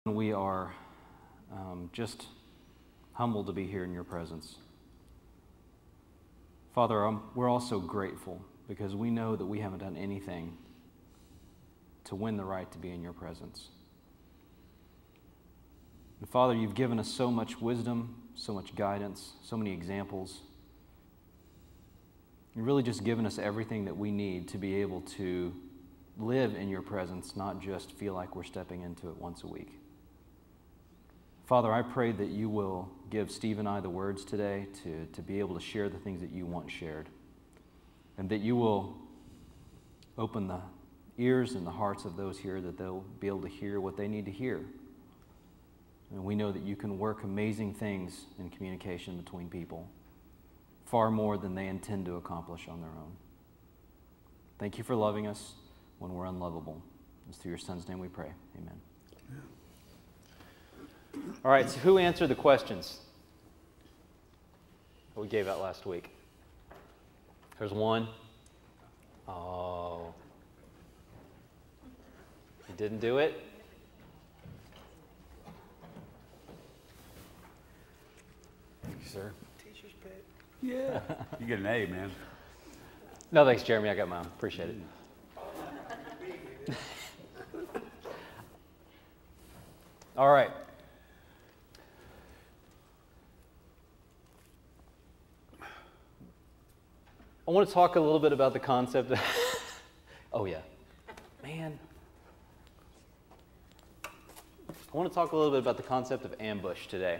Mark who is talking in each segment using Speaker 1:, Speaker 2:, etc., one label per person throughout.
Speaker 1: We are just humbled to be here in your presence. Father, we're also grateful because we know that we haven't done anything to win the right to be in your presence. And Father, you've given us so much wisdom, so much guidance, so many examples. You've really just given us everything that we need to be able to live in your presence, not just feel like we're stepping into it once a week. Father, I pray that you will give Steve and I the words today to be able to share the things that you want shared, and that you will open the ears and the hearts of those here, that they'll be able to hear what they need to hear. And we know that you can work amazing things in communication between people, far more than they intend to accomplish on their own. Thank you for loving us when we're unlovable. It's through your Son's name we pray. Amen. Yeah. All right, so who answered the questions that we gave out last week? There's one. Oh. You didn't do it? Thank you, sir.
Speaker 2: Teacher's pet. Yeah. You get an A, man.
Speaker 1: No, thanks, Jeremy. I got mine. Appreciate it. All right. I want to talk a little bit about the concept of oh yeah, man. I want to talk a little bit about the concept of ambush today.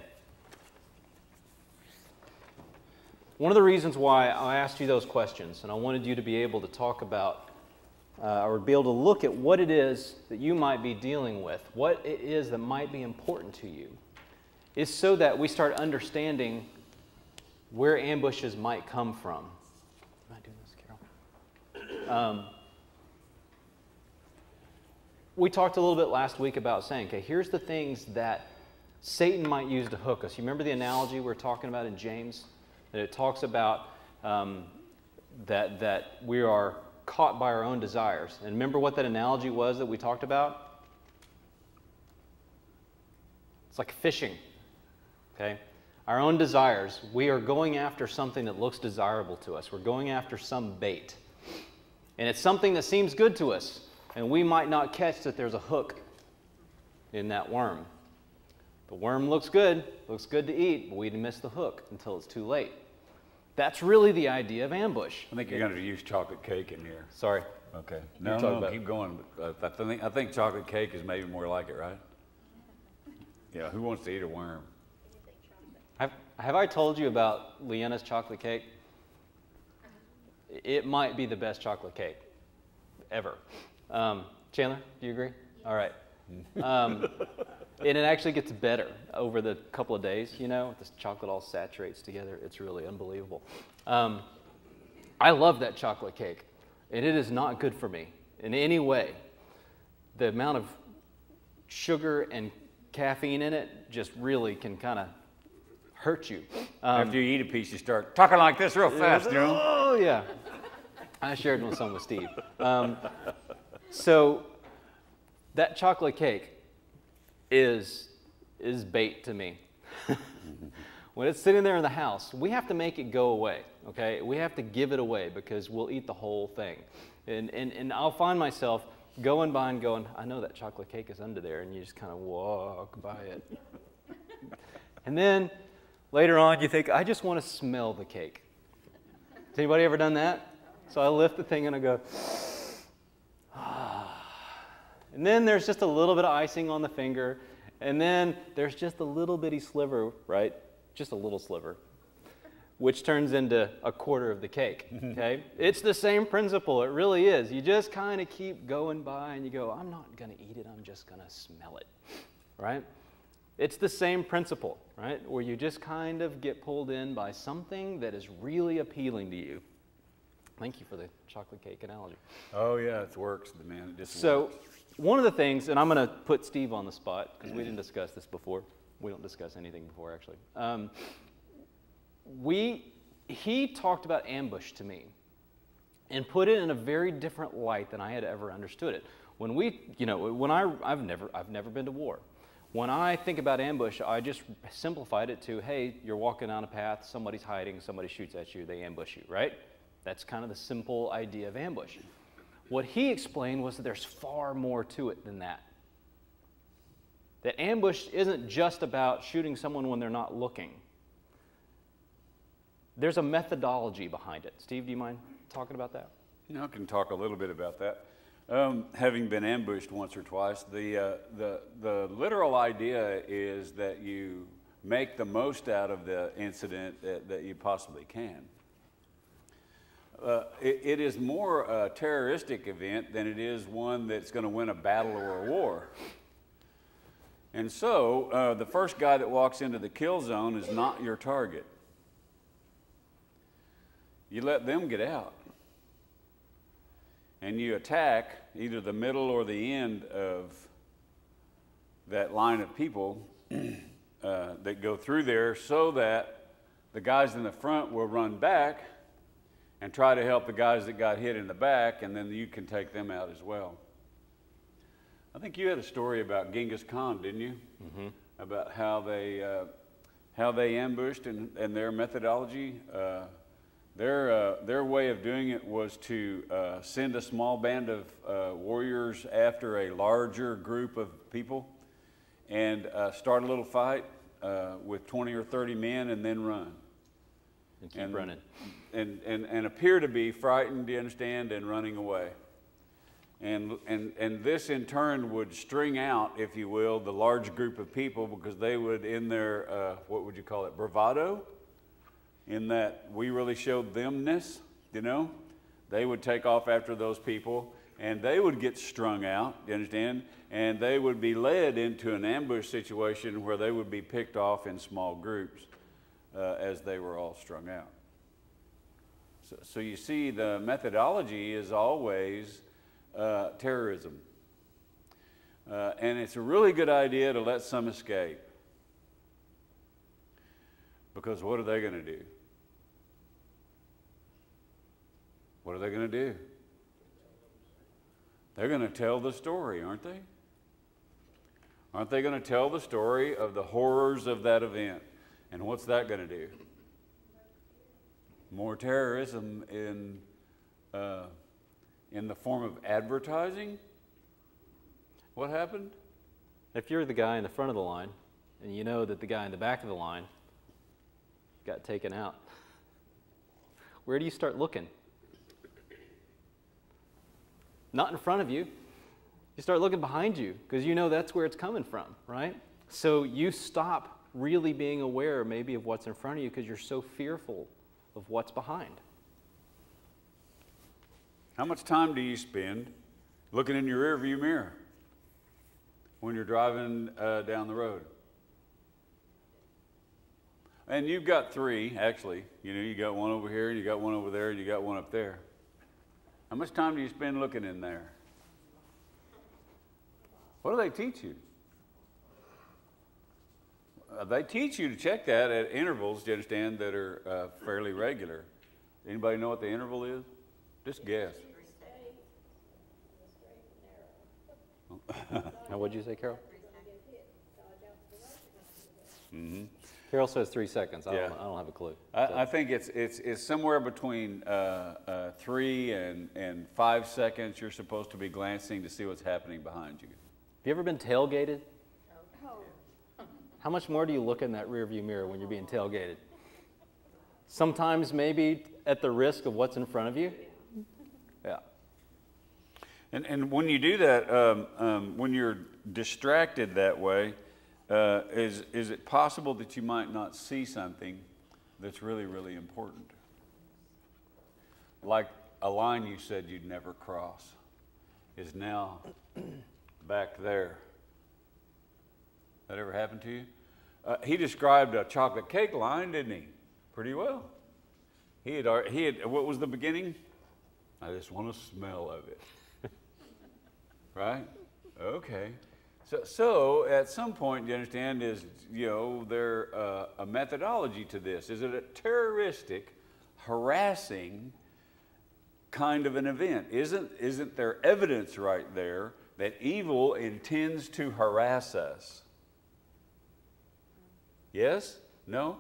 Speaker 1: One of the reasons why I asked you those questions, and I wanted you to be able to talk about, or be able to look at what it is that you might be dealing with, what it is that might be important to you, is so that we start understanding where ambushes might come from. Am I doing this, Carol? We talked a little bit last week about saying, okay, here's the things that Satan might use to hook us. You remember the analogy we were talking about in James? That it talks about that we are caught by our own desires. And remember what that analogy was that we talked about? It's like fishing, okay? Our own desires. We are going after something that looks desirable to us. We're going after some bait. And it's something that seems good to us. And we might not catch that there's a hook in that worm. The worm looks good to eat, but we miss the hook until it's too late. That's really the idea of ambush.
Speaker 2: I think you're going to use chocolate cake in here.
Speaker 1: Sorry.
Speaker 2: Okay. No, keep going. I think chocolate cake is maybe more like it, right? Yeah, who wants to eat a worm?
Speaker 1: Have I told you about Leanna's chocolate cake? It might be the best chocolate cake ever. Chandler, do you agree? Yeah. All right. And it actually gets better over the couple of days, you know. This chocolate all saturates together. It's really unbelievable. I love that chocolate cake, and it is not good for me in any way. The amount of sugar and caffeine in it just really can kind of hurt you.
Speaker 2: After you eat a piece, you start talking like this real fast, you know?
Speaker 1: Oh, yeah. I shared some with Steve. So that chocolate cake is bait to me. When it's sitting there in the house, we have to make it go away, okay? We have to give it away because we'll eat the whole thing. And I'll find myself going by and going, I know that chocolate cake is under there, and you just kind of walk by it. And then later on, you think, I just want to smell the cake. Has anybody ever done that? So I lift the thing and I go, and then there's just a little bit of icing on the finger, and then there's just a little bitty sliver, right? Just a little sliver, which turns into a quarter of the cake, okay? It's the same principle, it really is. You just kind of keep going by and you go, I'm not going to eat it, I'm just going to smell it, right? It's the same principle, right? Where you just kind of get pulled in by something that is really appealing to you. Thank you for the chocolate cake analogy.
Speaker 2: Oh, yeah, it works, man. It just
Speaker 1: so,
Speaker 2: works.
Speaker 1: One of the things, and I'm going to put Steve on the spot because we didn't discuss this before. We don't discuss anything before, actually. He talked about ambush to me and put it in a very different light than I had ever understood it. When I've never been to war. When I think about ambush, I just simplified it to, hey, you're walking down a path, somebody's hiding, somebody shoots at you, they ambush you, right? That's kind of the simple idea of ambush. What he explained was that there's far more to it than that. That ambush isn't just about shooting someone when they're not looking. There's a methodology behind it. Steve, do you mind talking about that?
Speaker 2: You know, I can talk a little bit about that. Having been ambushed once or twice, the literal idea is that you make the most out of the incident that you possibly can. It is more a terroristic event than it is one that's going to win a battle or a war. And so the first guy that walks into the kill zone is not your target. You let them get out. And you attack either the middle or the end of that line of people that go through there, so that the guys in the front will run back and try to help the guys that got hit in the back, and then you can take them out as well. I think you had a story about Genghis Khan, didn't you? Mm-hmm. About how they ambushed and their methodology. Their way of doing it was to send a small band of warriors after a larger group of people and start a little fight with 20 or 30 men and then run.
Speaker 1: And keep running.
Speaker 2: And appear to be frightened, you understand, and running away. And this in turn would string out, if you will, the large group of people, because they would, in their, what would you call it, bravado? In that we really showed themness, you know, they would take off after those people and they would get strung out, you understand, and they would be led into an ambush situation where they would be picked off in small groups as they were all strung out. So you see, the methodology is always terrorism. And it's a really good idea to let some escape. Because what are they going to do? What are they going to do? They're going to tell the story, aren't they? Aren't they going to tell the story of the horrors of that event? And what's that going to do? More terrorism in the form of advertising? What happened?
Speaker 1: If you're the guy in the front of the line and you know that the guy in the back of the line got taken out, where do you start looking? Not in front of you. You start looking behind you because you know that's where it's coming from, right? So you stop really being aware maybe of what's in front of you because you're so fearful of what's behind.
Speaker 2: How much time do you spend looking in your rearview mirror when you're driving down the road? And you've got three, actually. You know, you got one over here, and you got one over there, and you got one up there. How much time do you spend looking in there? What do they teach you? They teach you to check that at intervals, do you understand, that are fairly regular. Anybody know what the interval is? Just guess.
Speaker 1: Now, what'd you say, Carol?
Speaker 3: 3 seconds.
Speaker 2: Mm-hmm.
Speaker 1: Carol says 3 seconds. I
Speaker 2: Yeah.
Speaker 1: don't have a clue.
Speaker 2: I think it's somewhere between 3 and 5 seconds. You're supposed to be glancing to see what's happening behind you.
Speaker 1: Have you ever been tailgated?
Speaker 3: Oh.
Speaker 1: How much more do you look in that rearview mirror when you're being tailgated? Sometimes maybe at the risk of what's in front of you. Yeah.
Speaker 2: And when you do that, when you're distracted that way, is it possible that you might not see something that's really, really important? Like a line you said you'd never cross is now back there. That ever happened to you? He described a chocolate cake line, didn't he? Pretty well. He had, what was the beginning? I just want to smell of it. Right? Okay. So at some point, you understand, is, you know, there a methodology to this? Is it a terroristic, harassing kind of an event? Isn't there evidence right there that evil intends to harass us? Yes? No?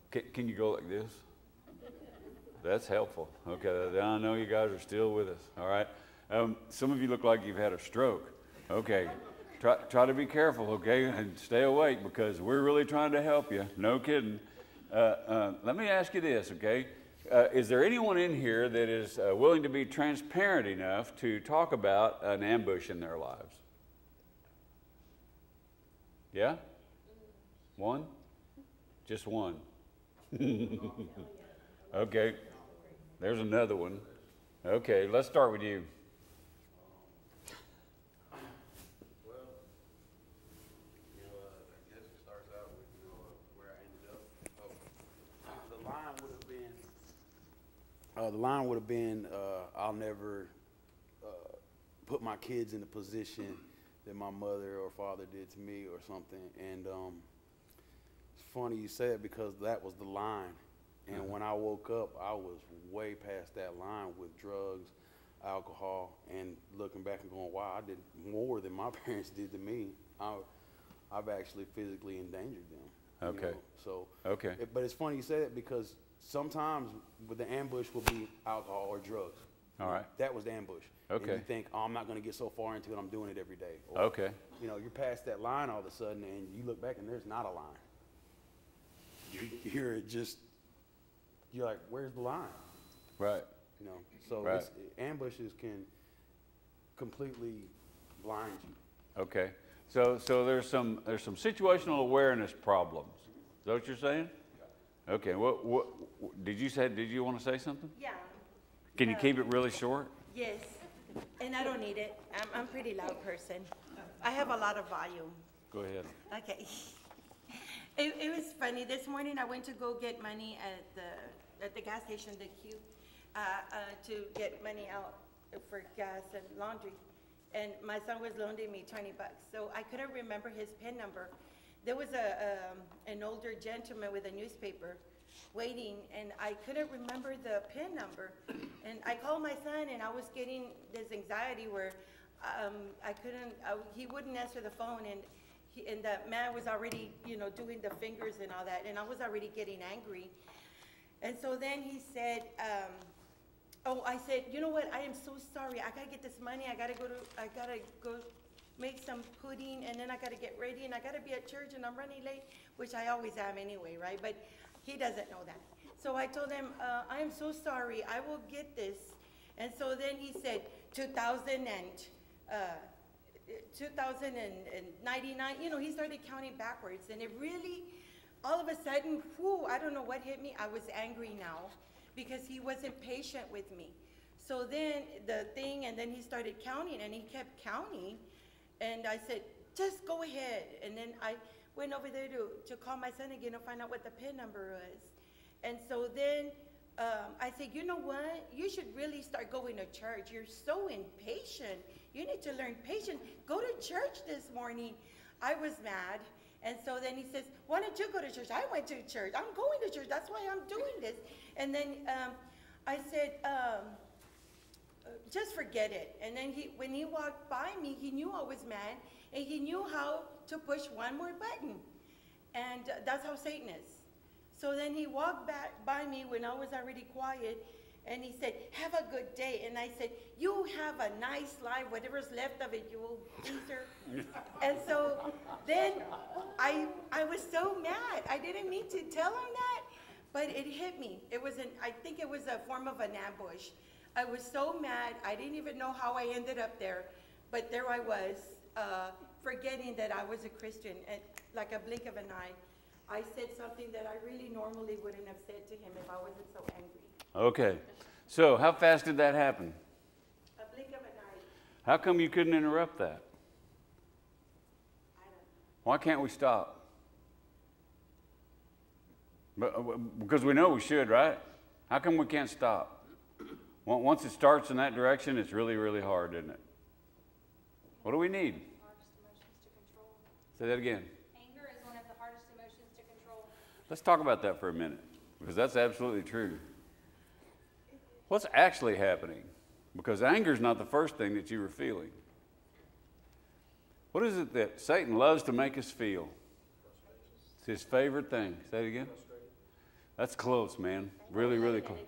Speaker 2: Can you go like this? That's helpful. Okay, I know you guys are still with us. All right. Some of you look like you've had a stroke. Okay. Try to be careful, okay, and stay awake because we're really trying to help you. No kidding. Let me ask you this, okay? Is there anyone in here that is willing to be transparent enough to talk about an ambush in their lives? Yeah? One? Just one. Okay. There's another one. Okay, let's start with you.
Speaker 4: The line would have been, I'll never put my kids in the position that my mother or father did to me or something. And it's funny you say it because that was the line. And when I woke up, I was way past that line with drugs, alcohol, and looking back and going, wow, I did more than my parents did to me. I've actually physically endangered them.
Speaker 2: Okay.
Speaker 4: You know? So,
Speaker 2: okay.
Speaker 4: But it's funny you say that because sometimes with the ambush will be alcohol or drugs.
Speaker 2: All right.
Speaker 4: That was the ambush.
Speaker 2: Okay.
Speaker 4: And you think, oh, I'm not going to get so far into it, I'm doing it every day. Or,
Speaker 2: Okay.
Speaker 4: You know, you're past that line all of a sudden and you look back and there's not a line. You're like, where's the line?
Speaker 2: Right.
Speaker 4: You know, so
Speaker 2: Right.
Speaker 4: ambushes can completely blind you.
Speaker 2: Okay. So there's some situational awareness problems. Is that what you're saying? Okay. What did you want to say something?
Speaker 3: Yeah.
Speaker 2: Can you keep it really short?
Speaker 3: Yes. And I don't need it. I'm a pretty loud person. I have a lot of volume.
Speaker 2: Go ahead.
Speaker 3: Okay. It was funny. This morning I went to go get money at the gas station, the queue, to get money out for gas and laundry. And my son was loaning me $20. So I couldn't remember his PIN number. There was an older gentleman with a newspaper waiting, and I couldn't remember the PIN number. And I called my son, and I was getting this anxiety where he wouldn't answer the phone, and the man was already, doing the fingers and all that, and I was already getting angry. And so then he said, I said, you know what, I am so sorry. I gotta get this money. I gotta go make some pudding, and then I gotta get ready, and I gotta be at church, and I'm running late, which I always am anyway, right? But he doesn't know that. So I told him, I am so sorry. I will get this. And so then he said, 2099, he started counting backwards, and it really, all of a sudden, I don't know what hit me. I was angry now because he wasn't patient with me. So then and then he started counting, and he kept counting, and I said, just go ahead. And then I went over there to call my son again to find out what the PIN number was. And so then I said, you know what? You should really start going to church. You're so impatient. You need to learn patience. Go to church this morning. I was mad. And so then he says, why don't you go to church? I went to church. I'm going to church. That's why I'm doing this. And then I said, just forget it. And then when he walked by me, he knew I was mad, and he knew how to push one more button. And that's how Satan is. So then he walked back by me when I was already quiet, and he said, have a good day. And I said, you have a nice life, whatever's left of it, you old loser. And so then I was so mad. I didn't mean to tell him that, but it hit me. I think it was a form of an ambush. I was so mad. I didn't even know how I ended up there, but there I was, forgetting that I was a Christian. And like a blink of an eye, I said something that I really normally wouldn't have said to him if I wasn't so angry.
Speaker 2: Okay. So how fast did that happen?
Speaker 3: A blink of an eye.
Speaker 2: How come you couldn't interrupt that?
Speaker 3: I don't know.
Speaker 2: Why can't we stop? Because we know we should, right? How come we can't stop? Once it starts in that direction, it's really, really hard, isn't it? What do we need?
Speaker 5: Hardest emotions to control.
Speaker 2: Say that again.
Speaker 5: Anger is one of the hardest emotions to control.
Speaker 2: Let's talk about that for a minute, because that's absolutely true. What's actually happening? Because anger is not the first thing that you were feeling. What is it that Satan loves to make us feel? It's his favorite thing. Say it again. That's close, man. Really, really close.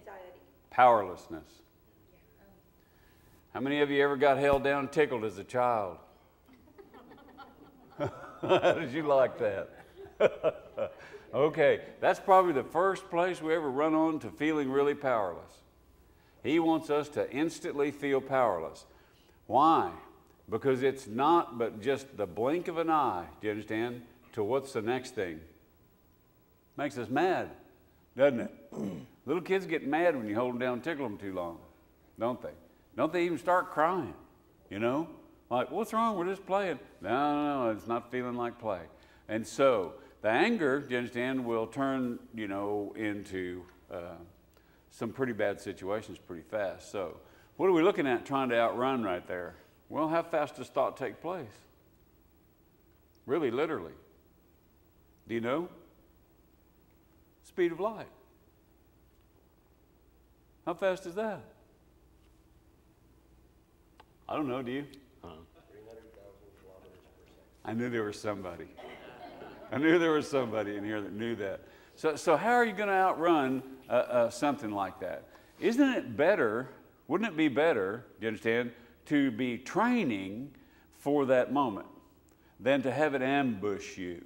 Speaker 2: Powerlessness. How many of you ever got held down and tickled as a child? How did you like that? Okay, that's probably the first place we ever run on to feeling really powerless. He wants us to instantly feel powerless. Why? Because it's not but just the blink of an eye, do you understand, to what's the next thing. Makes us mad, doesn't it? Little kids get mad when you hold them down and tickle them too long, don't they? Don't they even start crying, you know? Like, what's wrong? We're just playing. No, it's not feeling like play. And so the anger, do you understand, will turn, you know, into some pretty bad situations pretty fast. So what are we looking at trying to outrun right there? Well, how fast does thought take place? Really, literally. Do you know? Speed of light. How fast is that? I don't know, do you?
Speaker 6: 300,000 kilometers per second.
Speaker 2: I knew there was somebody. I knew there was somebody in here that knew that. So how are you going to outrun something like that? Isn't it better, wouldn't it be better, do you understand, to be training for that moment than to have it ambush you?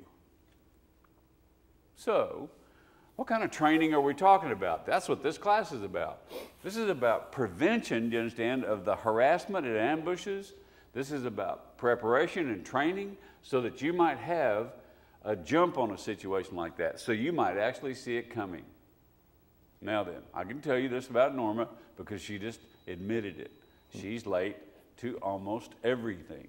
Speaker 2: So, what kind of training are we talking about? That's what this class is about. This is about prevention, do you understand, of the harassment and ambushes. This is about preparation and training so that you might have a jump on a situation like that, so you might actually see it coming. Now then, I can tell you this about Norma because she just admitted it. She's late to almost everything.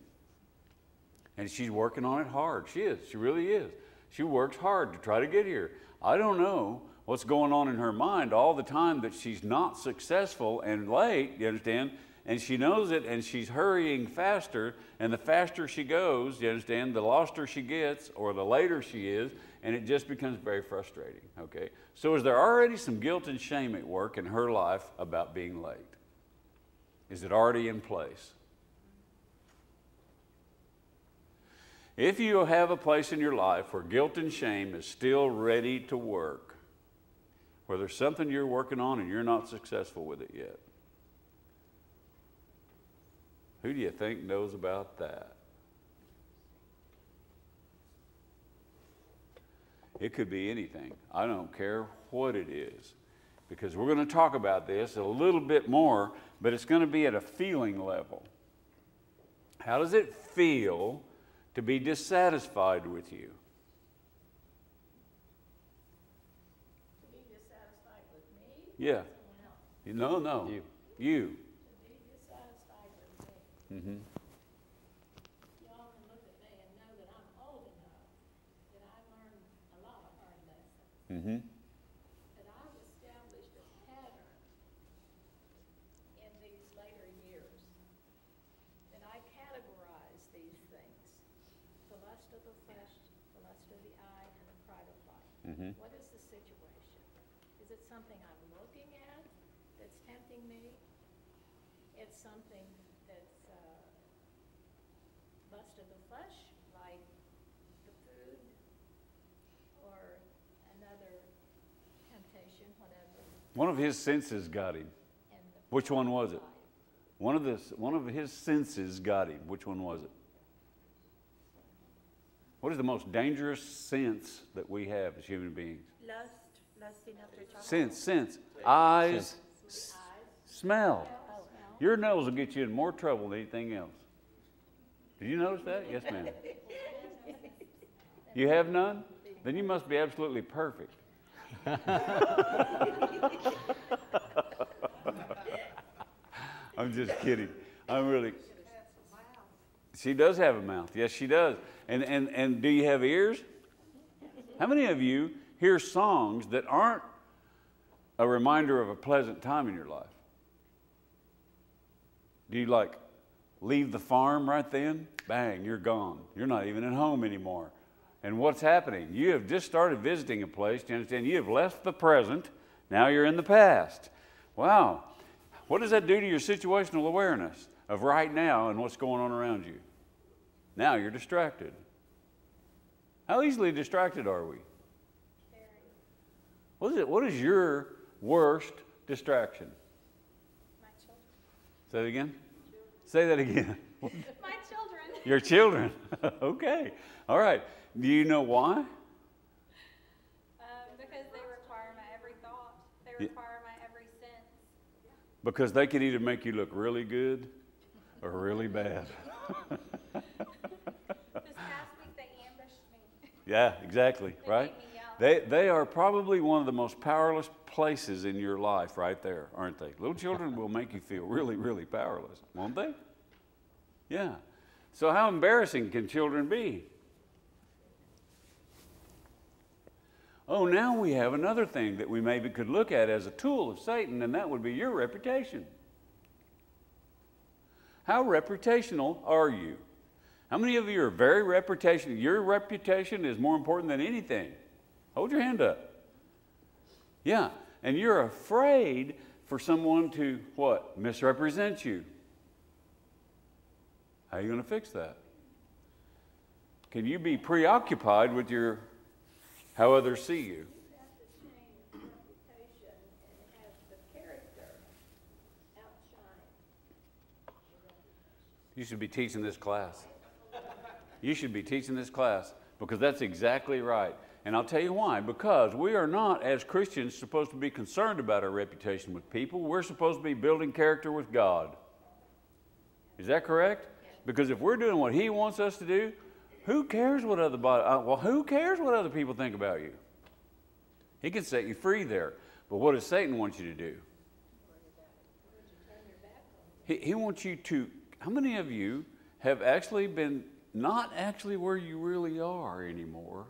Speaker 2: And she's working on it hard. She is. She really is. She works hard to try to get here. I don't know what's going on in her mind all the time that she's not successful and late, you understand? And she knows it, and she's hurrying faster, and the faster she goes, you understand, the loster she gets, or the later she is, and it just becomes very frustrating, okay? So is there already some guilt and shame at work in her life about being late? Is it already in place? If you have a place in your life where guilt and shame is still ready to work, where there's something you're working on and you're not successful with it yet, who do you think knows about that? It could be anything. I don't care what it is, because we're going to talk about this a little bit more, but it's going to be at a feeling level. How does it feel to be dissatisfied with you?
Speaker 7: To be dissatisfied with me?
Speaker 2: Yeah.
Speaker 7: Someone else?
Speaker 2: No.
Speaker 1: You.
Speaker 2: You.
Speaker 7: To be dissatisfied with me.
Speaker 2: Mm-hmm.
Speaker 7: Y'all can look at me and know that I'm old enough that I learned a lot of hard lessons.
Speaker 2: Mm-hmm.
Speaker 7: That I've established a pattern in these later years. That I categorize these things. The lust of the flesh, the lust of the eye, and the pride of life.
Speaker 2: Mm-hmm.
Speaker 7: What is the situation? Is it something I'm looking at that's tempting me? It's something that's lust of the flesh, like the food, or another temptation, whatever.
Speaker 2: One of his senses got him.
Speaker 7: And the
Speaker 2: Which one was it?
Speaker 7: life.
Speaker 2: One of his senses got him. Which one was it? What is the most dangerous sense that we have as human beings?
Speaker 3: Lusting after chocolate.
Speaker 2: Sense. Eyes,
Speaker 7: Eyes,
Speaker 2: smell.
Speaker 7: smell.
Speaker 2: Your nose will get you in more trouble than anything else. Did you notice that? Yes, ma'am. You have none? Then you must be absolutely perfect. I'm just kidding. I'm really. She does have a mouth. Yes, she does. And do you have ears? How many of you hear songs that aren't a reminder of a pleasant time in your life? Do you like leave the farm right then? Bang, you're gone. You're not even at home anymore. And what's happening? You have just started visiting a place. Do you understand? You have left the present. Now you're in the past. Wow. What does that do to your situational awareness of right now and what's going on around you? Now you're distracted. How easily distracted are we?
Speaker 5: Very.
Speaker 2: What is your worst distraction?
Speaker 5: My children.
Speaker 2: Say it again. Say that again.
Speaker 5: My children.
Speaker 2: Your children. Okay. All right. Do you know why?
Speaker 5: Because they require my every thought. They require my every sense.
Speaker 2: Because they can either make you look really good or really bad.
Speaker 5: This past week they ambushed me.
Speaker 2: Yeah, exactly,
Speaker 5: They
Speaker 2: right?
Speaker 5: made me yell.
Speaker 2: They are probably one of the most powerless places in your life right there, aren't they? Little children will make you feel really, really powerless, won't they? Yeah. So how embarrassing can children be? Oh, now we have another thing that we maybe could look at as a tool of Satan, and that would be your reputation. How reputational are you? How many of you are very reputational? Your reputation is more important than anything. Hold your hand up. Yeah, and you're afraid for someone to, what, misrepresent you. How are you going to fix that? Can you be preoccupied with how others see you?
Speaker 7: You have to change reputation and have the character outshine the reputation.
Speaker 2: You should be teaching this class. You should be teaching this class because that's exactly right. And I'll tell you why. Because we are not, as Christians, supposed to be concerned about our reputation with people. We're supposed to be building character with God. Is that correct? Because if we're doing what He wants us to do, who cares what who cares what other people think about you? He can set you free there. But what does Satan want you to do? He wants you to, how many of you have actually been not actually where you really are anymore?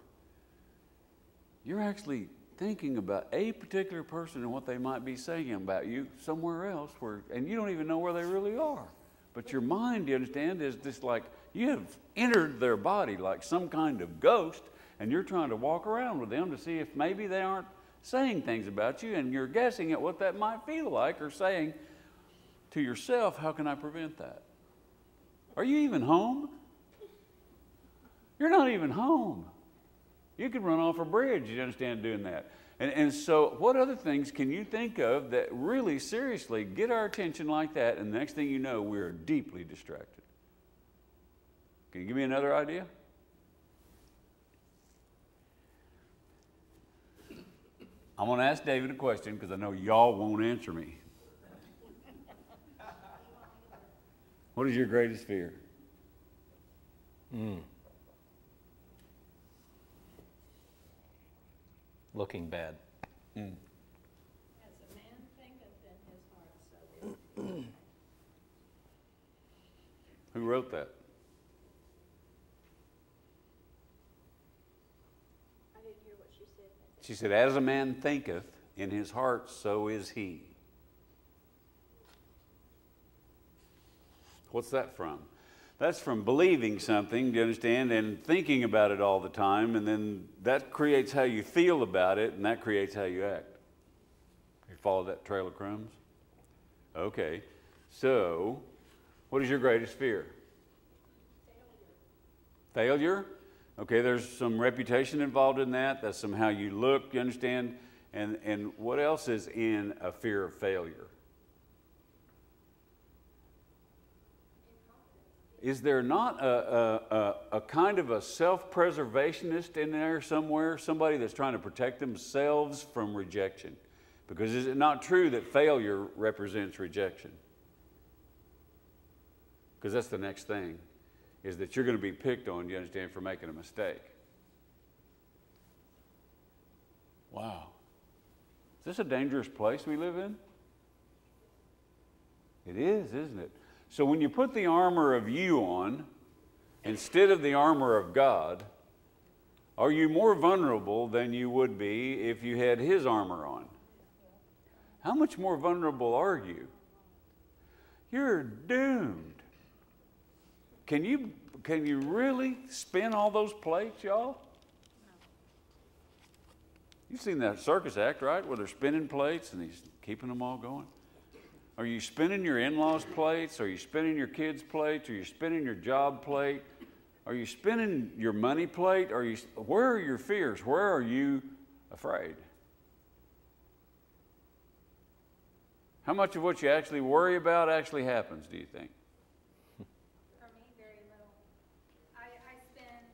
Speaker 2: You're actually thinking about a particular person and what they might be saying about you somewhere else, and you don't even know where they really are. But your mind, you understand, is just like you have entered their body like some kind of ghost, and you're trying to walk around with them to see if maybe they aren't saying things about you, and you're guessing at what that might feel like, or saying to yourself, how can I prevent that? Are you even home? You're not even home. You could run off a bridge, you understand, doing that. And so what other things can you think of that really seriously get our attention like that, and the next thing you know, we're deeply distracted? Can you give me another idea? I'm going to ask David a question because I know y'all won't answer me. What is your greatest fear?
Speaker 1: Looking bad.
Speaker 7: As a man thinketh in his heart, so is he.
Speaker 2: Who wrote that?
Speaker 5: I didn't hear what she said.
Speaker 2: She said, as a man thinketh in his heart, so is he. What's that from? That's from believing something, do you understand, and thinking about it all the time, and then that creates how you feel about it, and that creates how you act. You follow that trail of crumbs? Okay. So, what is your greatest fear? Failure? Okay, there's some reputation involved in that. That's some how you look, you understand? And what else is in a fear of failure? Is there not a kind of a self-preservationist in there somewhere? Somebody that's trying to protect themselves from rejection? Because is it not true that failure represents rejection? Because that's the next thing, is that you're going to be picked on, you understand, for making a mistake. Wow. Is this a dangerous place we live in? It is, isn't it? So when you put the armor of you on, instead of the armor of God, are you more vulnerable than you would be if you had His armor on? How much more vulnerable are you? You're doomed. Can you really spin all those plates, y'all? You've seen that circus act, right? Where they're spinning plates and he's keeping them all going. Are you spinning your in-laws' plates? Are you spinning your kids' plates? Are you spinning your job plate? Are you spinning your money plate? Where are your fears? Where are you afraid? How much of what you actually worry about actually happens, do you think?
Speaker 5: For me, very little. I spend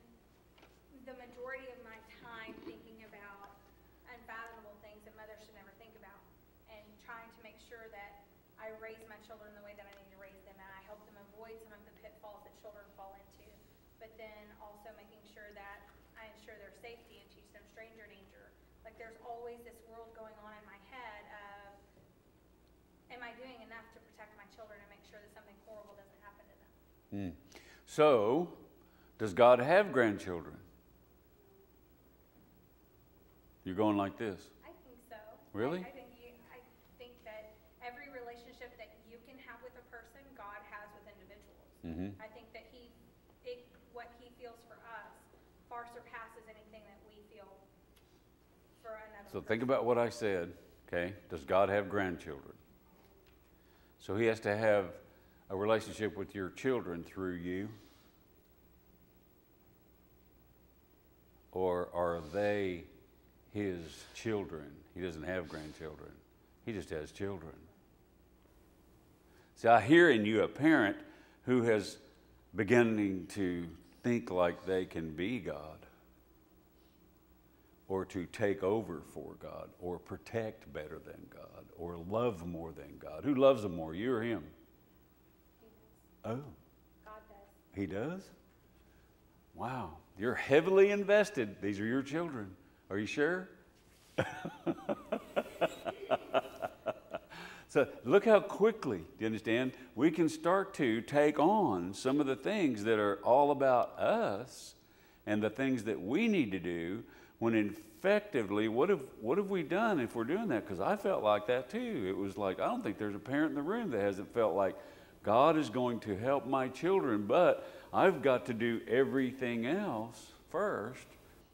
Speaker 5: the majority of my time thinking about unfathomable things that mothers should never think about, and trying to make sure that I raise my children the way that I need to raise them, and I help them avoid some of the pitfalls that children fall into. But then also making sure that I ensure their safety and teach them stranger danger. Like, there's always this world going on in my head of, am I doing enough to protect my children and make sure that something horrible doesn't happen to them?
Speaker 2: So, does God have grandchildren? You're going like this.
Speaker 5: I think so.
Speaker 2: Really?
Speaker 5: I think that every relationship that you can have with a person, God has with individuals.
Speaker 2: Mm-hmm.
Speaker 5: I think that what he feels for us far surpasses anything that we feel for another
Speaker 2: So
Speaker 5: person.
Speaker 2: think about what I said, okay? Does God have grandchildren? So he has to have a relationship with your children through you? Or are they his children? He doesn't have grandchildren. He just has children. See, I hear in you a parent who has beginning to think like they can be God, or to take over for God, or protect better than God, or love more than God. Who loves them more, you or him?
Speaker 5: He does.
Speaker 2: Oh,
Speaker 5: God does.
Speaker 2: he does? Wow, you're heavily invested. These are your children. Are you sure? So look how quickly, do you understand, we can start to take on some of the things that are all about us and the things that we need to do, when effectively, what have we done if we're doing that? Because I felt like that too. It was like, I don't think there's a parent in the room that hasn't felt like, God is going to help my children, but I've got to do everything else first,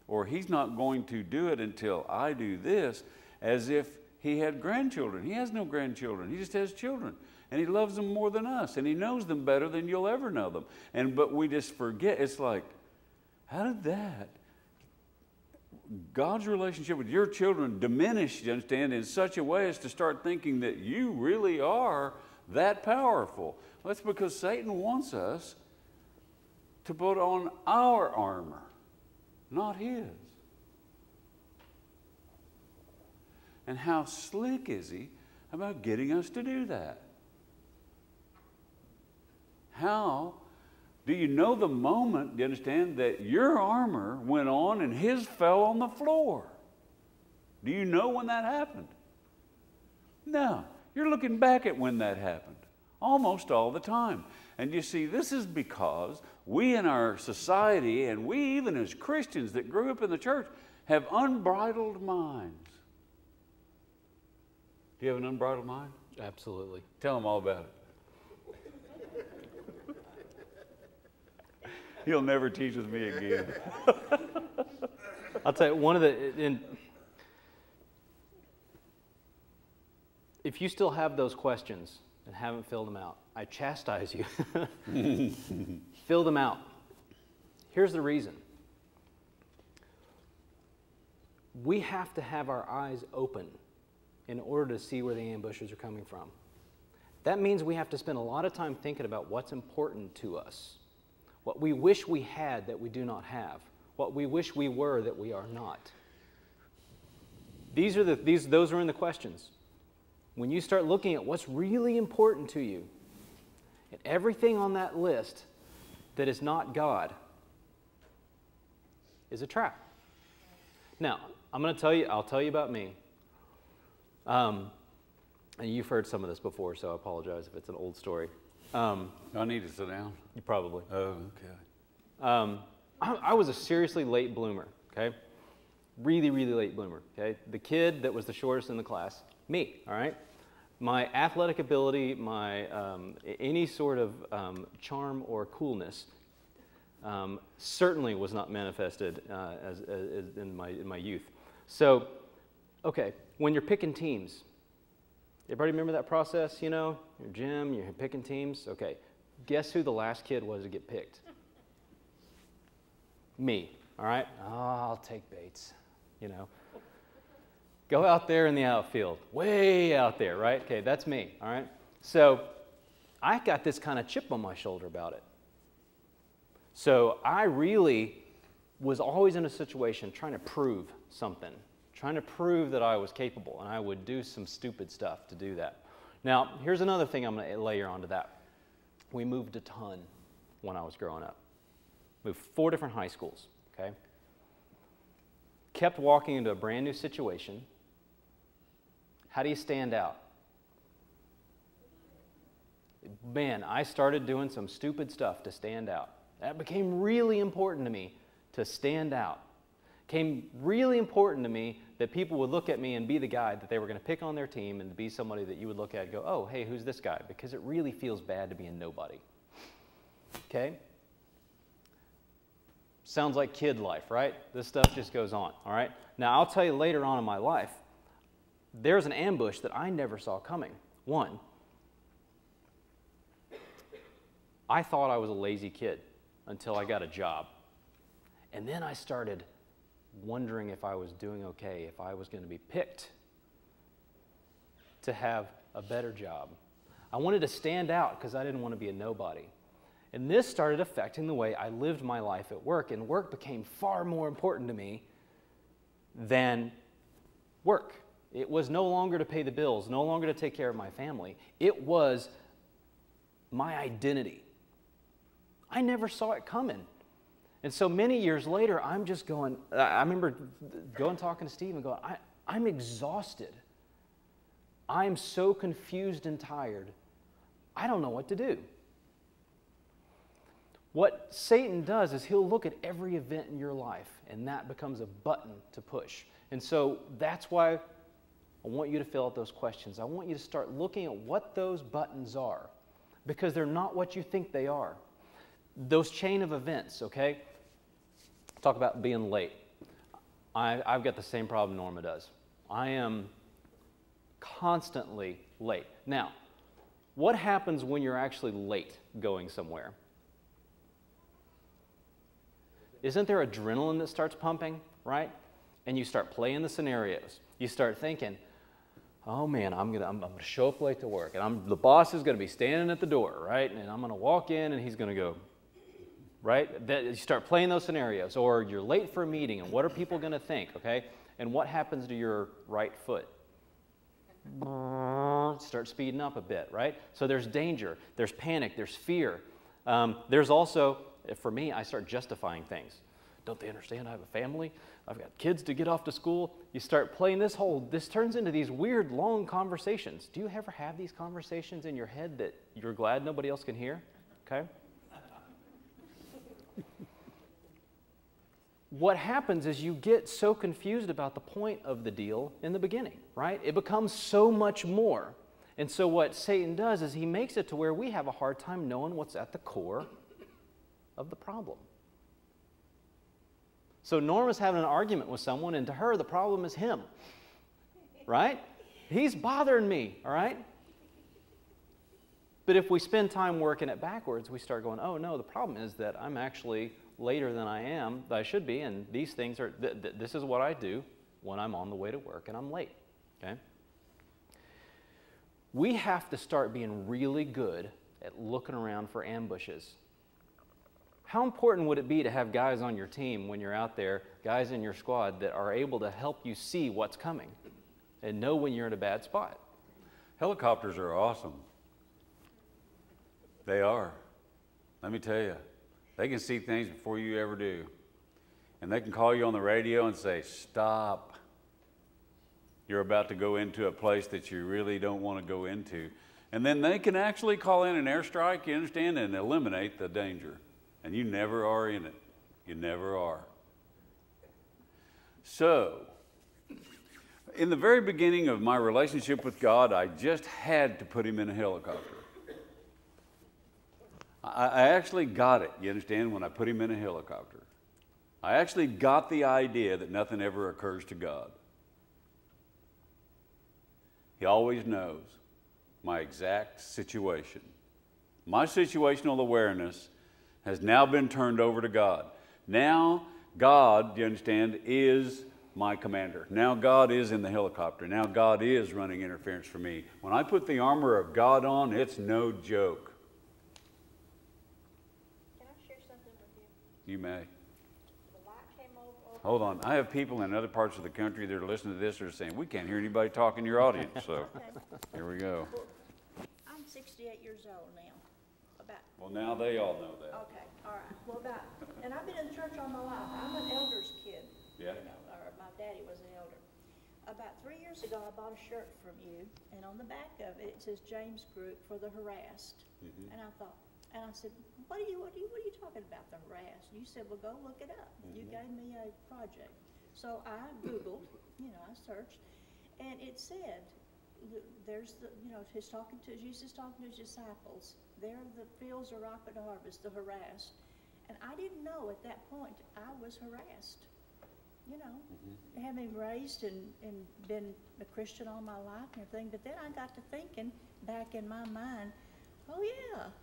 Speaker 2: or he's not going to do it until I do this, as if he had grandchildren. He has no grandchildren. He just has children. And he loves them more than us. And he knows them better than you'll ever know them. But we just forget. It's like, how did that, God's relationship with your children, diminish, you understand, in such a way as to start thinking that you really are that powerful? Well, that's because Satan wants us to put on our armor, not his. And how slick is he about getting us to do that? How do you know the moment, do you understand, that your armor went on and his fell on the floor? Do you know when that happened? No. You're looking back at when that happened almost all the time. And you see, this is because we in our society, and we even as Christians that grew up in the church, have unbridled minds. Do you have an unbridled mind?
Speaker 1: Absolutely.
Speaker 2: Tell them all about it. He'll never teach with me again.
Speaker 1: I'll tell you, if you still have those questions and haven't filled them out, I chastise you. Fill them out. Here's the reason. We have to have our eyes open in order to see where the ambushes are coming from. That means we have to spend a lot of time thinking about what's important to us, what we wish we had that we do not have, what we wish we were that we are not. Those are in the questions. When you start looking at what's really important to you, and everything on that list that is not God is a trap. Now, I'll tell you about me. And you've heard some of this before, so I apologize if it's an old story.
Speaker 2: I need to sit down.
Speaker 1: You probably.
Speaker 2: Oh, okay.
Speaker 1: I was a seriously late bloomer, okay? Really, really late bloomer, okay? The kid that was the shortest in the class, me, all right? My athletic ability, my any sort of charm or coolness certainly was not manifested as in my youth. So, okay, when you're picking teams, everybody remember that process, you know? Your gym, you're picking teams. Okay, guess who the last kid was to get picked? Me, all right? Oh, I'll take Bates, you know. Go out there in the outfield, way out there, right? Okay, that's me, all right? So I got this kind of chip on my shoulder about it. So I really was always in a situation trying to prove something, trying to prove that I was capable, and I would do some stupid stuff to do that. Now, here's another thing I'm going to layer onto that. We moved a ton when I was growing up. Moved 4 different high schools, okay? Kept walking into a brand new situation. How do you stand out? Man, I started doing some stupid stuff to stand out. That became really important to me, to stand out. Became really important to me that people would look at me and be the guy that they were going to pick on their team and be somebody that you would look at and go, oh, hey, who's this guy? Because it really feels bad to be a nobody. Okay? Sounds like kid life, right? This stuff just goes on, all right? Now, I'll tell you later on in my life, there's an ambush that I never saw coming. One, I thought I was a lazy kid until I got a job. And then I started wondering if I was doing okay, if I was going to be picked to have a better job. I wanted to stand out because I didn't want to be a nobody. And this started affecting the way I lived my life at work, and work became far more important to me than work. It was no longer to pay the bills, no longer to take care of my family. It was my identity. I never saw it coming. And so many years later, I'm just going, I remember going talking to Steve and going, I'm exhausted. I'm so confused and tired. I don't know what to do. What Satan does is he'll look at every event in your life, and that becomes a button to push. And so that's why I want you to fill out those questions. I want you to start looking at what those buttons are, because they're not what you think they are. Those chain of events, okay? Talk about being late. I've got the same problem Norma does. I am constantly late. Now, what happens when you're actually late going somewhere? Isn't there adrenaline that starts pumping, right? And you start playing the scenarios. You start thinking, oh man, I'm gonna show up late to work, and the boss is gonna be standing at the door, right? And I'm gonna walk in, and he's gonna go, right? You start playing those scenarios, or you're late for a meeting, and what are people gonna think, okay? And what happens to your right foot? Start speeding up a bit, right? So there's danger, there's panic, there's fear. There's also, for me, I start justifying things. Don't they understand I have a family? I've got kids to get off to school. You start playing this turns into these weird, long conversations. Do you ever have these conversations in your head that you're glad nobody else can hear? Okay? What happens is you get so confused about the point of the deal in the beginning, right? It becomes so much more. And so what Satan does is he makes it to where we have a hard time knowing what's at the core of the problem. So Norma's having an argument with someone, and to her, the problem is him, right? He's bothering me, all right? But if we spend time working it backwards, we start going, oh no, the problem is that I'm actually later than I should be, and these things are, this is what I do when I'm on the way to work and I'm late, okay? We have to start being really good at looking around for ambushes. How important would it be to have guys on your team when you're out there, guys in your squad that are able to help you see what's coming and know when you're in a bad spot?
Speaker 2: Helicopters are awesome. They are. Let me tell you, they can see things before you ever do. And they can call you on the radio and say, stop. You're about to go into a place that you really don't want to go into. And then they can actually call in an airstrike, you understand, and eliminate the danger. And you never are in it. You never are. So, in the very beginning of my relationship with God, I just had to put him in a helicopter. I actually got it, you understand, when I put him in a helicopter. I actually got the idea that nothing ever occurs to God. He always knows my exact situation. My situational awareness has now been turned over to God. Now God, do you understand, is my commander. Now God is in the helicopter. Now God is running interference for me. When I put the armor of God on, it's no joke.
Speaker 7: Can I share something with you?
Speaker 2: You may.
Speaker 7: The light came over.
Speaker 2: Hold on. I have people in other parts of the country that are listening to this that are saying, we can't hear anybody talk in your audience. So here we go.
Speaker 7: Well, I'm 68 years old now.
Speaker 2: Well, now they all know that.
Speaker 7: Okay, all right. Well, and I've been in the church all my life. I'm an elder's kid.
Speaker 2: Yeah.
Speaker 7: You know, or my daddy was an elder. About 3 years ago, I bought a shirt from you, and on the back of it, it says James Group for the harassed. And I thought, and I said, what are you talking about, the harassed? You said, well, go look it up. You gave me a project. So I Googled, I searched, and it said, there's Jesus talking to his disciples. There the fields are ripe at harvest, the harassed. And I didn't know at that point I was harassed. Having raised and been a Christian all my life and everything, but then I got to thinking back in my mind, oh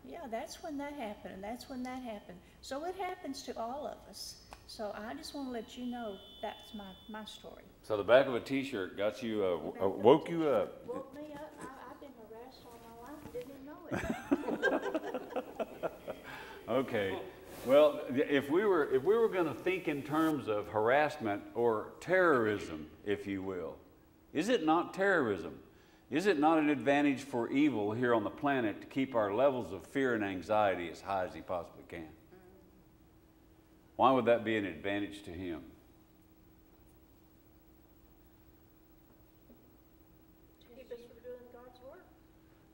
Speaker 7: yeah, that's when that happened, and that's when that happened. So it happens to all of us. So I just want to let you know that's my story.
Speaker 2: So the back of a T-shirt got you, woke you up.
Speaker 7: Woke me up. I've been harassed all my life and didn't even know it.
Speaker 2: Okay. Well, if we were going to think in terms of harassment or terrorism, if you will, is it not terrorism? Is it not an advantage for evil here on the planet to keep our levels of fear and anxiety as high as he possibly can? Why would that be an advantage to him?
Speaker 7: To keep us from doing God's work.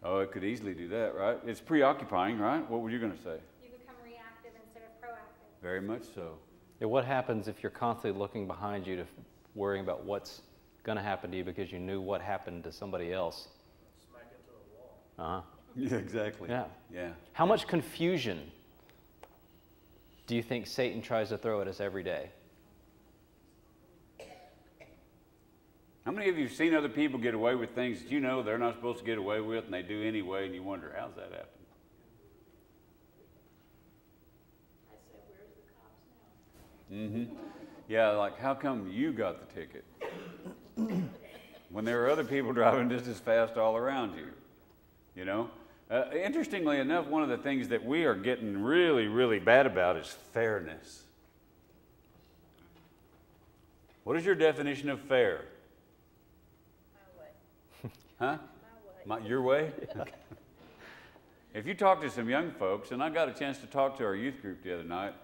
Speaker 2: Oh, it could easily do that, right? It's preoccupying, right? What were you going to say?
Speaker 5: You become reactive instead of proactive.
Speaker 2: Very much so.
Speaker 1: Yeah, what happens if you're constantly looking behind you to worrying about what's going to happen to you because you knew what happened to somebody else?
Speaker 6: Smack into a wall.
Speaker 1: Uh-huh.
Speaker 2: Yeah, exactly.
Speaker 1: Yeah.
Speaker 2: Yeah.
Speaker 1: How much confusion do you think Satan tries to throw at us every day?
Speaker 2: How many of you have seen other people get away with things that you know they're not supposed to get away with, and they do anyway, and you wonder, how's that happen?
Speaker 7: I said, where's the cops now?
Speaker 2: Yeah, like, how come you got the ticket? When there are other people driving just as fast all around you, Interestingly enough, one of the things that we are getting really, really bad about is fairness. What is your definition of fair?
Speaker 7: My way.
Speaker 2: Huh?
Speaker 7: My way.
Speaker 2: Your way? Okay. If you talk to some young folks, and I got a chance to talk to our youth group the other night,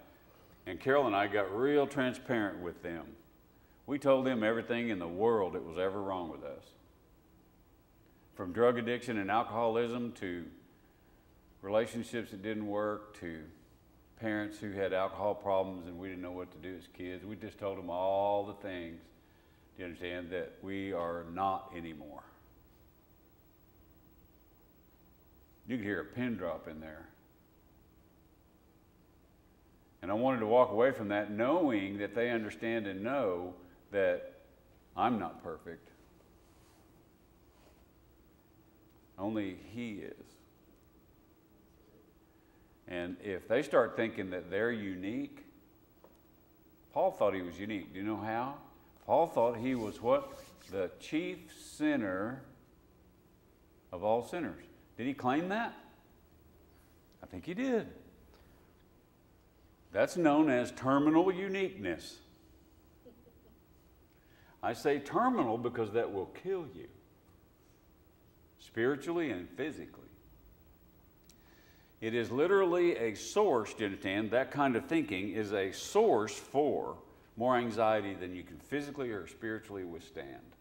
Speaker 2: and Carol and I got real transparent with them. We told them everything in the world that was ever wrong with us. From drug addiction and alcoholism to relationships that didn't work to parents who had alcohol problems and we didn't know what to do as kids. We just told them all the things, do you understand, that we are not anymore. You could hear a pin drop in there. And I wanted to walk away from that knowing that they understand and know that I'm not perfect. Only he is. And if they start thinking that they're unique, Paul thought he was unique. Do you know how? Paul thought he was what? The chief sinner of all sinners. Did he claim that? I think he did. That's known as terminal uniqueness. I say terminal because that will kill you, spiritually and physically. It is literally a source, do you understand? That kind of thinking is a source for more anxiety than you can physically or spiritually withstand.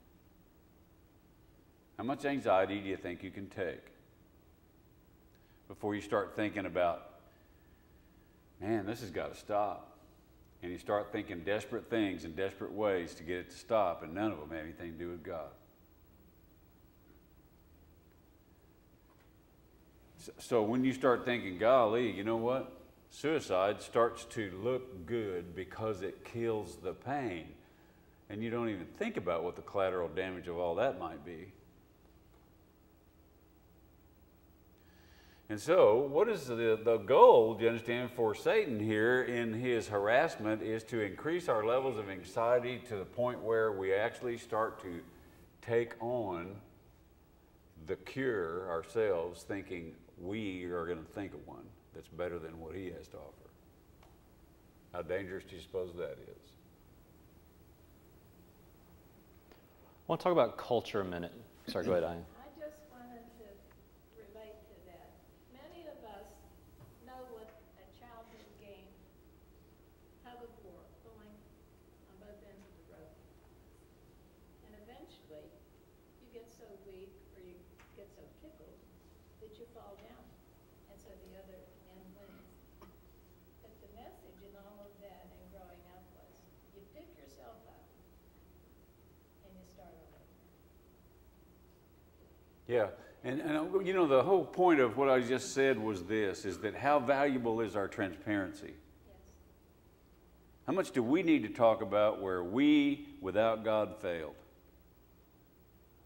Speaker 2: How much anxiety do you think you can take before you start thinking about, man, this has got to stop? And you start thinking desperate things and desperate ways to get it to stop, and none of them have anything to do with God. So when you start thinking, golly, you know what? Suicide starts to look good because it kills the pain. And you don't even think about what the collateral damage of all that might be. And so, what is the goal, do you understand, for Satan here in his harassment is to increase our levels of anxiety to the point where we actually start to take on the cure ourselves, thinking we are going to think of one that's better than what he has to offer. How dangerous do you suppose that is?
Speaker 1: I want to talk about culture a minute. Sorry, go ahead, Ian.
Speaker 7: I just wanted to relate to that. Many of us know what a childhood game, tug of war, pulling on both ends of the rope. And eventually, you get so weak or you get so tickled that you fall down. And so the other end wins. But the message in all of that and growing up was, you pick yourself up and you start over.
Speaker 2: Yeah, and you know, the whole point of what I just said was this, is that how valuable is our transparency?
Speaker 7: Yes.
Speaker 2: How much do we need to talk about where we, without God, failed?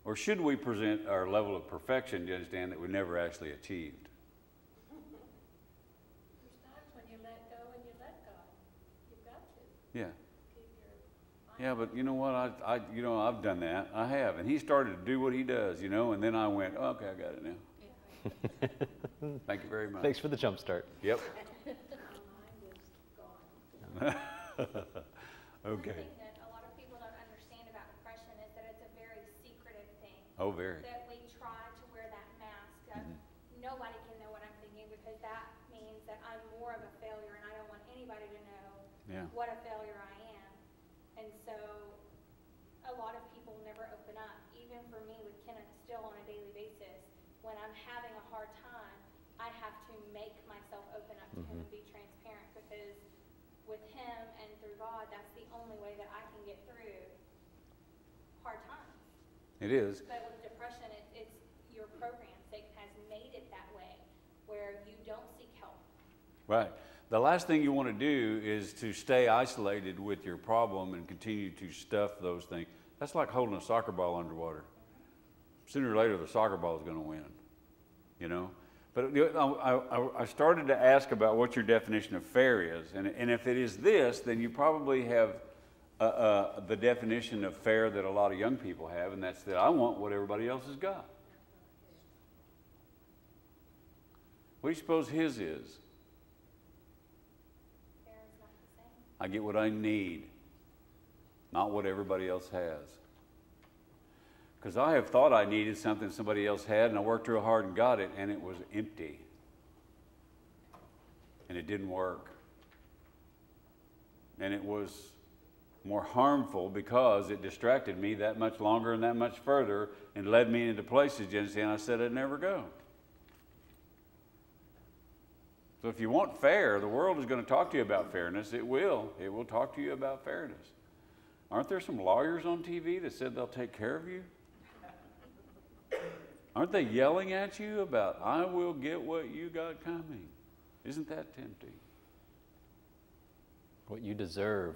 Speaker 2: Or should we present our level of perfection, do you understand, that we never actually achieved?
Speaker 7: There's times when you let go and you let God. You've got to
Speaker 2: Yeah.
Speaker 7: keep your mind.
Speaker 2: Yeah, but you know what? I've done that. I have. And he started to do what he does, you know, and then I went, oh, okay, I got it now. Thank you very much.
Speaker 1: Thanks for the jump start.
Speaker 2: Yep.
Speaker 7: My mind was gone.
Speaker 5: One
Speaker 2: Okay.
Speaker 5: thing that a lot of people don't understand about depression is that it's a very secretive thing.
Speaker 2: Oh, very.
Speaker 5: That we try to wear that mask of nobody can know what I'm thinking, because that means that I'm more of a failure and I don't want anybody to know
Speaker 2: Yeah.
Speaker 5: what a failure I am. And so a lot of people never open up. Even for me with Kenneth, still on a daily basis, when I'm having a hard time, I have to make myself open up to him and be transparent, because with him and through God, that's the only way that I can get through hard times.
Speaker 2: It is.
Speaker 5: But with depression, it's your program. Satan has made it that way, where you don't seek help.
Speaker 2: Right. The last thing you want to do is to stay isolated with your problem and continue to stuff those things. That's like holding a soccer ball underwater. Sooner or later, the soccer ball is going to win, you know? But I started to ask about what your definition of fair is. And if it is this, then you probably have the definition of fair that a lot of young people have, and that's that I want what everybody else has got. What do you suppose his is?
Speaker 5: Fair is not the same.
Speaker 2: I get what I need, not what everybody else has. Because I have thought I needed something somebody else had, and I worked real hard and got it, and it was empty. And it didn't work. And it was more harmful because it distracted me that much longer and that much further and led me into places, you understand, I said I'd never go. So if you want fair, the world is going to talk to you about fairness. It will. It will talk to you about fairness. Aren't there some lawyers on TV that said they'll take care of you? Aren't they yelling at you about, I will get what you got coming? Isn't that tempting?
Speaker 1: What you deserve.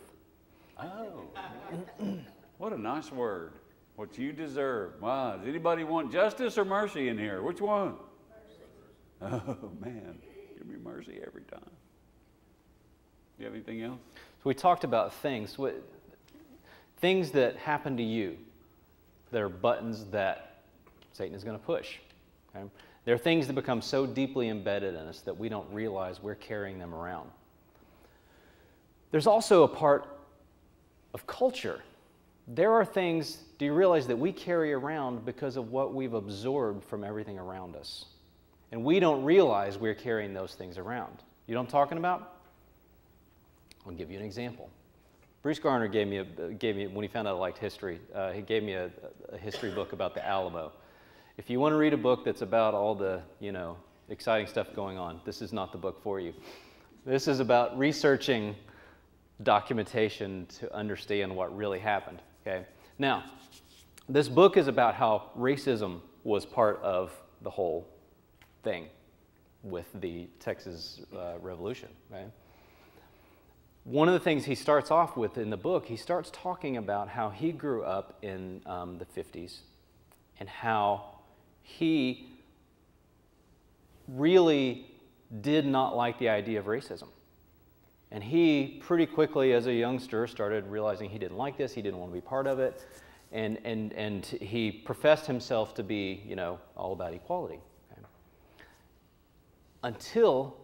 Speaker 2: Oh, what a nice word. What you deserve. Wow, does anybody want justice or mercy in here? Which one? Mercy. Oh, man. Give me mercy every time. Do you have anything else?
Speaker 1: So we talked about things that happen to you that are buttons that Satan is going to push. Okay? There are things that become so deeply embedded in us that we don't realize we're carrying them around. There's also a part of culture. There are things, do you realize, that we carry around because of what we've absorbed from everything around us? And we don't realize we're carrying those things around. You know what I'm talking about? I'll give you an example. Bruce Garner gave me, when he found out I liked history, he gave me a history book about the Alamo. If you want to read a book that's about all the, exciting stuff going on, this is not the book for you. This is about researching documentation to understand what really happened, okay? Now, this book is about how racism was part of the whole thing with the Texas Revolution, right? One of the things he starts off with in the book, he starts talking about how he grew up in the 50s and how he really did not like the idea of racism. And he pretty quickly, as a youngster, started realizing he didn't like this, he didn't want to be part of it, and he professed himself to be, all about equality. Okay? Until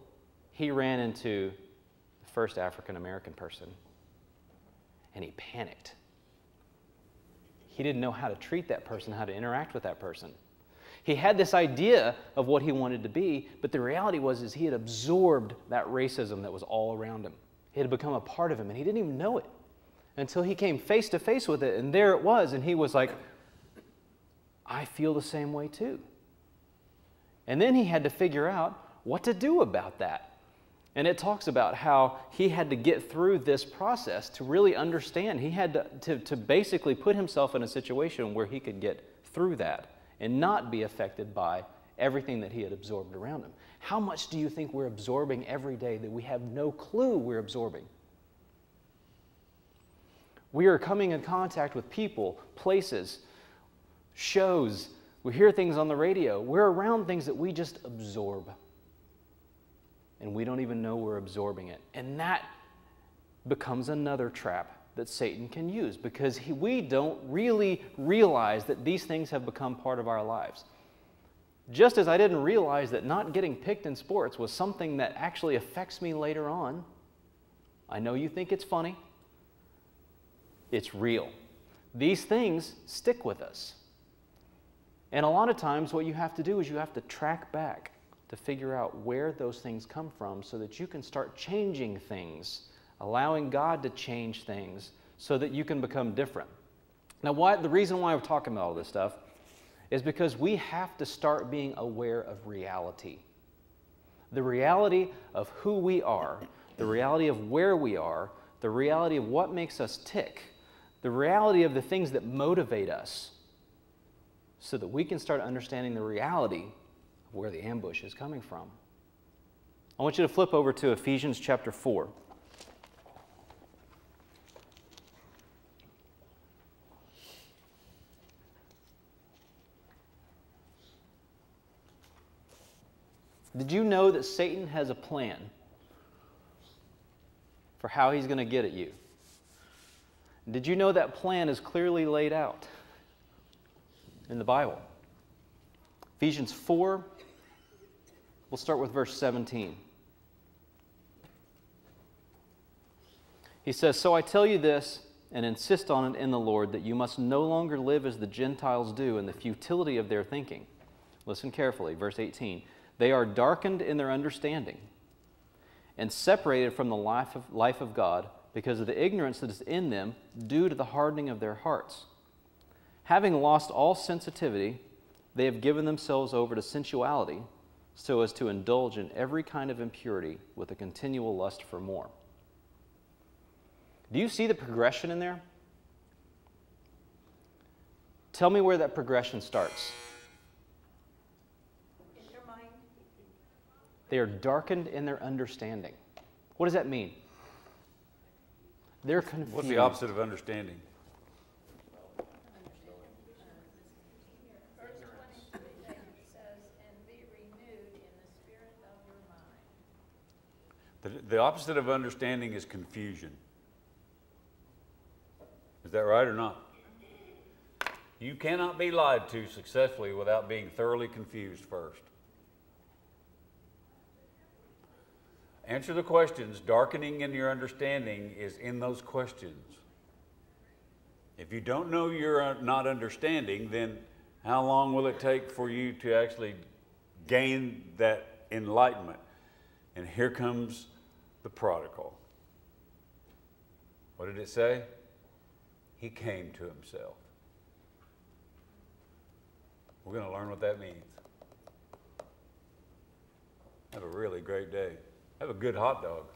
Speaker 1: he ran into the first African-American person, and he panicked. He didn't know how to treat that person, how to interact with that person. He had this idea of what he wanted to be, but the reality was he had absorbed that racism that was all around him. It had become a part of him, and he didn't even know it until he came face to face with it, and there it was, and he was like, I feel the same way too. And then he had to figure out what to do about that. And it talks about how he had to get through this process to really understand. He had to basically put himself in a situation where he could get through that and not be affected by everything that he had absorbed around him. How much do you think we're absorbing every day that we have no clue we're absorbing? We are coming in contact with people, places, shows. We hear things on the radio. We're around things that we just absorb. And we don't even know we're absorbing it. And that becomes another trap that Satan can use, because we don't really realize that these things have become part of our lives. Just as I didn't realize that not getting picked in sports was something that actually affects me later on. I know you think it's funny. It's real. These things stick with us. And a lot of times what you have to do is you have to track back to figure out where those things come from so that you can start changing things, allowing God to change things so that you can become different. Now, the reason why we're talking about all this stuff is because we have to start being aware of reality. The reality of who we are, the reality of where we are, the reality of what makes us tick, the reality of the things that motivate us, so that we can start understanding the reality of where the ambush is coming from. I want you to flip over to Ephesians chapter 4. Did you know that Satan has a plan for how he's going to get at you? Did you know that plan is clearly laid out in the Bible? Ephesians 4, we'll start with verse 17. He says, "So I tell you this, and insist on it in the Lord, that you must no longer live as the Gentiles do in the futility of their thinking." Listen carefully, verse 18. "They are darkened in their understanding and separated from the life of God because of the ignorance that is in them due to the hardening of their hearts. Having lost all sensitivity, they have given themselves over to sensuality so as to indulge in every kind of impurity with a continual lust for more." Do you see the progression in there? Tell me where that progression starts.
Speaker 7: In your mind,
Speaker 1: They are darkened in their understanding. What does that mean? They're confused.
Speaker 2: What's the opposite of understanding?
Speaker 7: verse 23 says, "And be renewed in the spirit of your mind."
Speaker 2: The opposite of understanding is confusion. Is that right or not? You cannot be lied to successfully without being thoroughly confused first. Answer the questions. Darkening in your understanding is in those questions. If you don't know you're not understanding, then how long will it take for you to actually gain that enlightenment? And here comes the prodigal. What did it say? He came to himself. We're going to learn what that means. Have a really great day. Have a good hot dog.